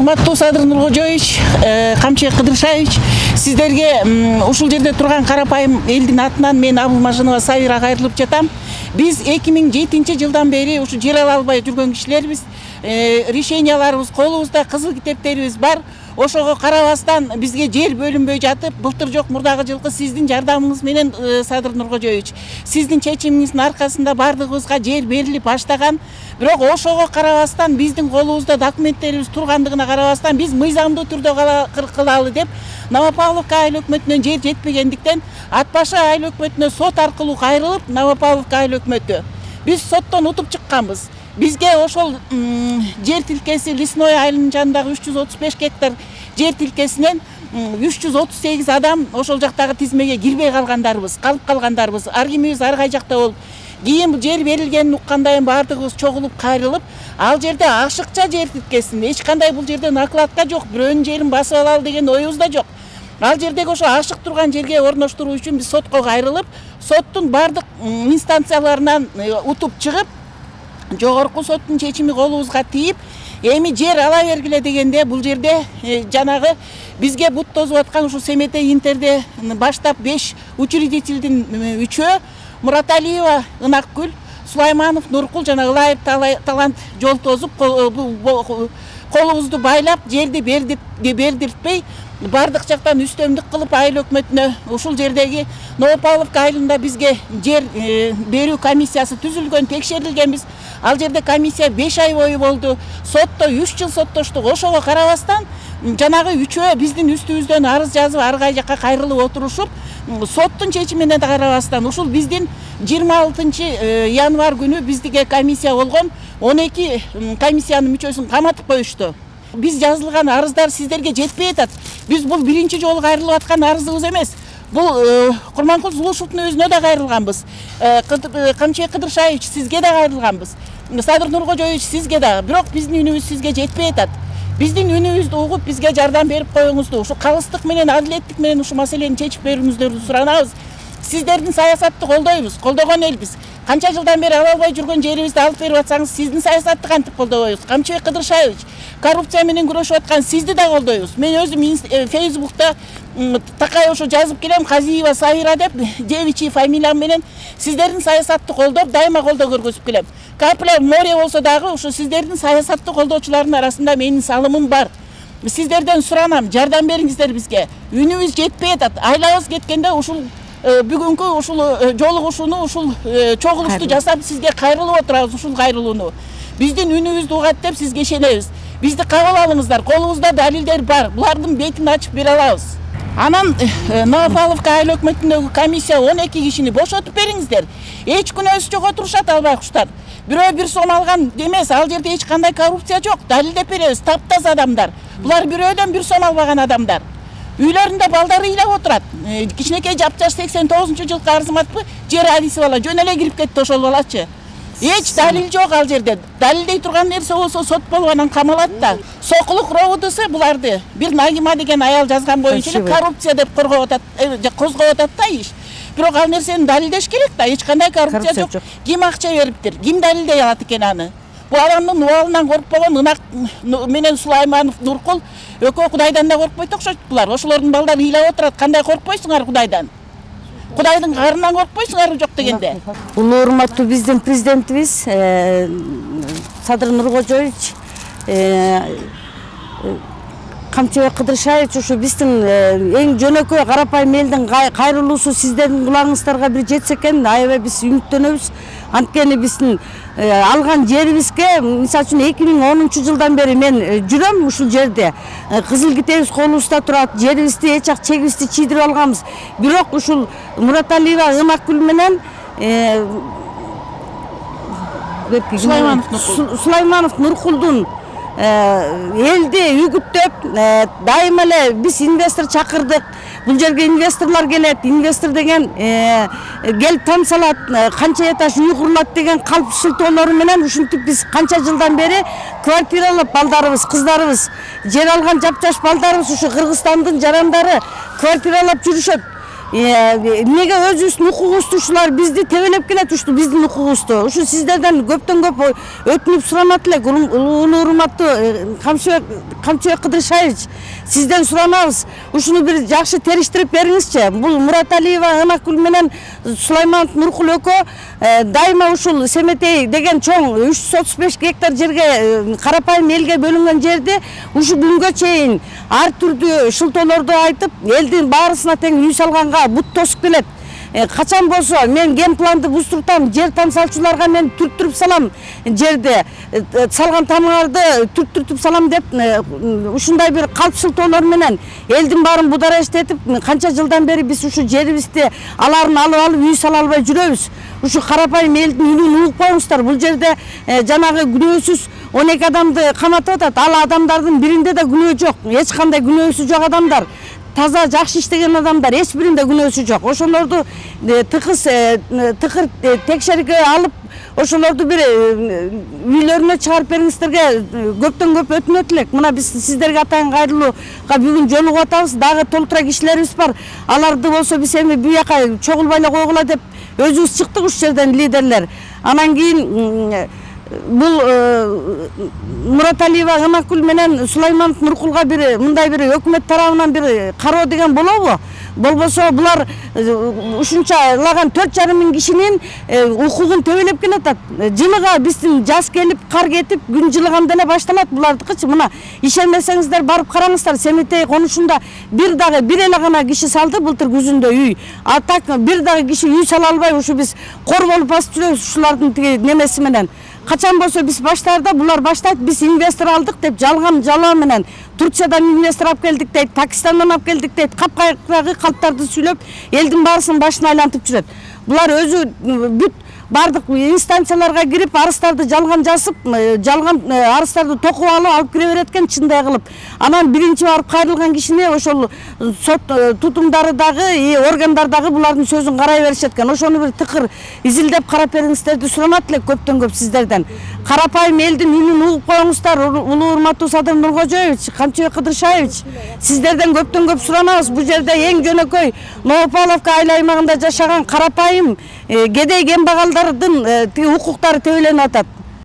Урматтуу Садыр Нуркожоевич, Камчы Кыдыршаевич, сиздерге ушул жерде турган карапайым элдин атынан мен Абылмажанова Сабира кайрылып жатам. Биз 2007-жылдан бери ушу жер ала албай жүргөн кишилербиз. Решенияларыбыз колубузда, кызыл китептерибиз бар. Ошого карабастан бизге жер бөлүнбөй жатып, былтыр жок мурдагы жылкы сиздин жардамыңыз менен Садыр Нуркожоевич, сиздин чечимиңиздин аркасында бардыгыбызга жер берилип баштаган. Бирок ошого карабастан биздин колубузда документтерибиз тургандыгына карабастан биз мыйзамдуу түрдө кылалы деп Новопавловка айыл өкмөтүнөн жер жетпегендиктен ат башы айыл өкмөтүнө сот аркылуу кайрылып, Новопавловка айыл өкмөтү биз соттон утуп чыкканбыз. Бизге ошол жер тилкеси Лесной айылынын жанындагы 335 гектар жер тилкесинен 338 адам ошол жактагы тизмеге кирбей калгандарыбыз, калып калгандарыбыз, ар кимибиз ар кай жакта болуп, кийин жер берилгенин уккандайын бардыгыбыз чогулуп кайрылып, ал жерде ашыкча жер тилкесин, эч кандай бул жерде накладка жок, бирөөнүн жерин басып алалы деген оюбуз да жок. Ал жердеги ошо ашык турган жерге орноштуруу үчүн биз сотко кайрылып, соттун бардык инстанцияларынан утуп чыгып, жогорку соттун чечими колубузга тийип, эми жер ала бергиле дегенде бул жерде жанагы бизге бут тозуп аткан ушу Семете Интерде баштап 5 учредительдин 3-өө Мураталиева Ынакгүл, Сулайманов Нуркул жана Ылаев Талант жол тозуп, колубузду байлап, жерди бердиртпей, бардык жактан үстөмдүк кылып айыл өкмөтүнө ушул жердеги Новопавловка айылында бизге жер берүү комиссиясы түзүлгөн, текшерилгенбиз. Ал жерде комиссия 5 ай бою болду. Сотто 3 жыл соттоштук. Ошого карабастан жанагы 3-өө биздин үстүбүздөн арыз жазып ар кай жакка кайрылып отурушуп, соттун чечимине да карабастан ушул биздин 26 январь күнү биздиге комиссия болгон 12 комиссиянын мүчөсүн каматып коюшту. Биз жазылган арыздар сиздерге жетпей атат. Биз бул биринчи жолу кайрылып аткан арызыбыз эмес. Бул Курманкул Зулушевдун өзүнө да кайрылганбыз. Камчы Кыдыршаевич сизге да кайрылганбыз. Садыр Нуркожоевич сизге да. Бирок биздин үнүбүз сизге жетпей атат. Биздин үнүбүздү угуп бизге жардам берип коюңузду, ушу калыстык менен, адилеттик менен ушу маселени чечип берүүңүздөрдү суранабыз. Сиздердин саясатты колдойбуз, колдогон элбиз. Канча жылдан бери ала албай жүргөн жерибизди алып берип атсаңыз, сиздин саясатты кантип колдобойбуз? Камчы Кыдыршаевич, коррупция менен күрөшүп аткан сизди да колдойбуз. Мен өзүм Фейсбукта такай ошо жазып келем, Казиева Сабира деп, девичий фамилиям менен сиздердин саясатты колдоп, дайыма колдоо көргөзүп келем. Капля море болсо дагы ушу сиздердин саясатты колдоочулардын арасында менин салымым бар. Сиздерден суранам, жардам бериңиздер бизге. Үнүбүз жетпей атат. Айлабыз кеткенде ушул бүгүнкү ушул жолугушууну, ушул чогулушту жасап сизге кайрылып отурабыз, ушул кайрылууну. Биздин үнүбүздү угат деп сизге ишенебиз. Бизди кабыл алыңыздар. Колубузда далилдер бар. Булардын бетин ачып бере алабыз. Анан Новопавловка айыл өкмөтүндөгү комиссия 12 кишини бошотуп бериңиздер. Эч күнөөсү жок отурушат албай куштар. Бирөө бир сом алган демес, ал жерде эч кандай коррупция жок. Далилдеп беребиз, таптаз адамдар. Булар бирөөдөн бир сом албаган адамдар. Үйлөрүндө балдары ыйлап отурат. Кичинекей жапжаш 89-жылкы арызым атпы, жер адиси бала жөн эле кирип кетти ошол балачы. Эч далил жок ал жерде. Далилдей турган нерсе болсо сот болуп анан камалат да. Сокулук ровудысы буларды бир Нагима деген аял жазган боюнча коррупция деп козгоп атат да иш. Бирок ал нерсени далилдеш керек да, эч кандай коррупция жок. Ким акча бериптир? Ким далилдей алат экен аны? Бу адамдын убалынан коркпогон Ынак менен Сулайманов Нуркул экөө Кудайдан да коркпойт окшойт булар. Ошолордун балдары ыйлап отурат. Кандай коркпойсуңар Кудайдан? Кудайдын карынан коркпойсуңар жок дегенде. Улуу урматтуу биздин президентибиз Садыр Нуркожоевич, Камчы Кыдыршаевич ушу биздин эң жөнөкөй карапайым элдин кайрылуусу сиздердин кулагыңыздарга бир жетсе экен, аябай биз үмүттөнөбүз. Анткени биздин алган жерибизге, мисалы үчүн 2010-жылдан бери мен жүрөм ушул жерде. Кызыл китебиз колубузда турат, жерибизди эч ак чегибизди чийдирип алганбыз. Бирок ушул Мураталиева Ынакгүл менен Сулайманов Нуркулдун элди үгүттөп, дайыма эле биз инвестор чакырдык. Бул жерге инвесторлор келет, инвестор деген келип там салат, канча этаж үй курулат деген калп шылтоолору менен ушинтип биз канча жылдан бери квартиралап балдарыбыз, кыздарыбыз, жер алган жапжаш балдарыбыз ушу Кыргызстандын жарандары квартиралап жүрүшөт. Неге өзүбүздүн укугубузду ушулар бизди тебелеп келет, ушу биздин укугубузду. Ушу сиздерден көптөн көп өтүнүп суранат элек. Улуу урматтуу Камчыбек Кыдыршаевич, сизден суранабыз. Ушуну бир жакшы териштирип бериңизчи. Бул Мураталиева Ынакүл менен Сулайманов Нуркул экөө дайыма ушул Семетей деген чоң 335 гектар жерге карапайым элге бөлүнгөн жерди ушу күнгө чейин ар түрдүү шылтоолорду айтып, элдин баарысына тең үй салганга бут тосуп келет. Качан болсо мен ген планды буздуртам, жер тамсалчыларга мен түрттүрүп салам, жерди салган тамыңарды түрттүрүп салам деп ушундай бир калп шылтоолор менен элдин баарын будараштетип, канча жылдан бери биз ушу жерибизди аларын алып үй сала албай жүрөбүз. Ушу карапайым элдин үнүн угуп коюңуздар. Бул жерде жанагы күнөөсүз 12 адамды каматып атат. Ал адамдардын биринде да күнөө жок. Эч кандай күнөөсү жок адамдар. Таза жакшы иштеген адамдар, эч биринде күнөөсү жок. Ошолорду тыкыр текшерүүгө алып, ошолорду бир үйлөрүнө чыгарып бериңиздерге көптөн көп өтүнөт элек. Мына биз сиздерге атайын кайрылууга бүгүн жолугуп атабыз. Дагы толтура кишилерибиз бар. Аларды болсо биз эми буяка чогулбай эле койгула деп өзүбүз чыктык ушу жерден лидерлер. Анан кийин бул Мураталиева Ынакүл менен Сулайманов Нуркулга бир мындай бир өкмөт тарабынан бир кароо деген болобу? Болбосо булар ушунчалаган 4,5 миң кишинин укугун төбөлөп келатат. Жылыга биздин жаз келип, кар кетип, күн жылыганда эле башталат булардыкычы. Мына ишенмесеңиздер барып караңыздар. Семетей конушунда бир эле гана киши салды былтыр күзүндө үй. А так бир дагы киши үй сала албай ушу биз кор болуп басып жүрөбүз ушулардын тиги немеси менен. Качан болсо биз баштаарда булар баштайт, биз инвестор алдык деп жалаа менен Турциядан инвестор алып келдик дейт, Пакистандан алып келдик дейт, капкайрагы калптарды сүйлөп, элдин баарысын башына айлантып жүрөт. Булар өзү бүт бардык инстанцияларга кирип, арыздарды жалган жазып, жалган арыздарды токуп алып кире берет экен чындай кылып. Анан биринчи барып кайрылган кишине ошол сот тутумдары дагы, органдар дагы булардын сөзүн карай беришет экен. Ошону бир тыкыр изилдеп карап бериңиздерди суранат элек көптөн көп сиздерден. Карапайым элдин үнүн угуп коюңуздар. Улуу урматтуу Садыр Нуркожоевич, Камчыбек Кыдыршаевич, сиздерден көптөн көп суранабыз. Бул жерде эң жөнөкөй Новопавловка айыл аймагында жашаган карапайым кедей кембагалдардын укуктары төбөлөнүп атат.